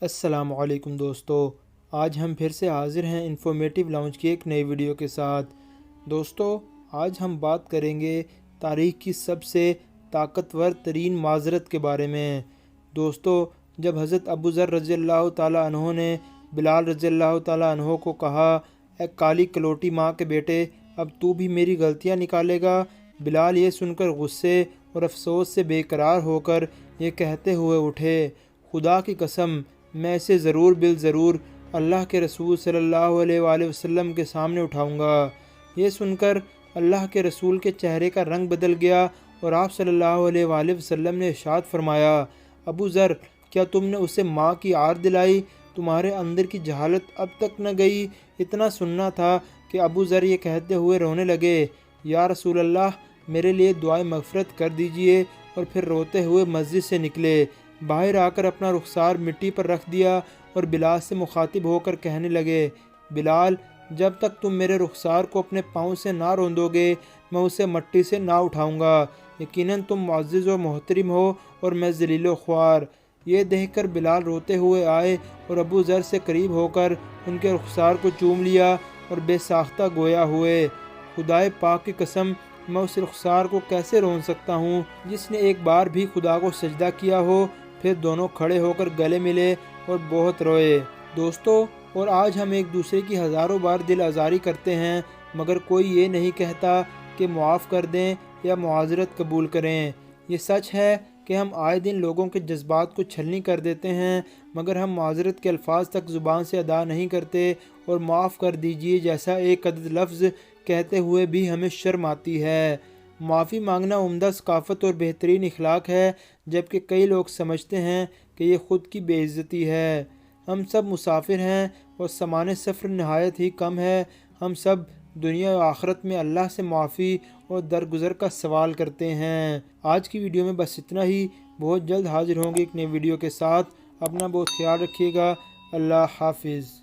السلام علیکم دوستو، آج ہم پھر سے حاضر ہیں انفارمیٹیو لاؤنج کی ایک نئی ویڈیو کے ساتھ۔ دوستو، آج ہم بات کریں گے تاریخ کی سب سے طاقتور ترین معذرت کے بارے میں۔ دوستو، جب حضرت ابو ذر رضی اللہ تعالیٰ عنہ نے بلال رضی اللہ تعالیٰ عنہ کو کہا، اے کالی کلوٹی ماں کے بیٹے، اب تو بھی میری غلطیاں نکالے گا، بلال یہ سن کر غصے اور افسوس سے بے قرار ہو کر یہ کہتے ہوئے اٹھے، خدا کی قسم، میں اسے ضرور اللہ کے رسول صلی اللہ علیہ وآلہ وسلم کے سامنے اٹھاؤں گا۔ یہ سن کر اللہ کے رسول کے چہرے کا رنگ بدل گیا اور آپ صلی اللہ علیہ وآلہ وسلم نے ارشاد فرمایا، ابو ذر، کیا تم نے اسے ماں کی آر دلائی؟ تمہارے اندر کی جہالت اب تک نہ گئی؟ اتنا سننا تھا کہ ابو ذر یہ کہتے ہوئے رونے لگے، یا رسول اللہ، میرے لیے دعائے مغفرت کر دیجئے، اور پھر روتے ہوئے مسجد سے نکلے۔ باہر آ کر اپنا رخسار مٹی پر رکھ دیا اور بلال سے مخاطب ہو کر کہنے لگے، بلال، جب تک تم میرے رخسار کو اپنے پاؤں سے نہ روندو گے، میں اسے مٹی سے نہ اٹھاؤں گا۔ یقیناً تم معزز و محترم ہو اور میں ذلیل و خوار۔ یہ دیکھ کر بلال روتے ہوئے آئے اور ابو ذر سے قریب ہو کر ان کے رخسار کو چوم لیا اور بے ساختہ گویا ہوئے، خدائے پاک کی قسم، میں اس رخسار کو کیسے رون سکتا ہوں جس نے ایک بار بھی خدا کو سجدہ کیا ہو؟ پھر دونوں کھڑے ہو کر گلے ملے اور بہت روئے۔ دوستو، اور آج ہم ایک دوسرے کی ہزاروں بار دل آزاری کرتے ہیں، مگر کوئی یہ نہیں کہتا کہ معاف کر دیں یا معذرت قبول کریں۔ یہ سچ ہے کہ ہم آئے دن لوگوں کے جذبات کو چھلنی کر دیتے ہیں، مگر ہم معذرت کے الفاظ تک زبان سے ادا نہیں کرتے، اور معاف کر دیجئے جیسا ایک عدد لفظ کہتے ہوئے بھی ہمیں شرم آتی ہے۔ معافی مانگنا عمدہ ثقافت اور بہترین اخلاق ہے، جبکہ کئی لوگ سمجھتے ہیں کہ یہ خود کی بے عزتی ہے۔ ہم سب مسافر ہیں اور سامان سفر نہایت ہی کم ہے۔ ہم سب دنیا و آخرت میں اللہ سے معافی اور درگزر کا سوال کرتے ہیں۔ آج کی ویڈیو میں بس اتنا ہی، بہت جلد حاضر ہوں گے ایک نئی ویڈیو کے ساتھ۔ اپنا بہت خیال رکھیے گا۔ اللہ حافظ۔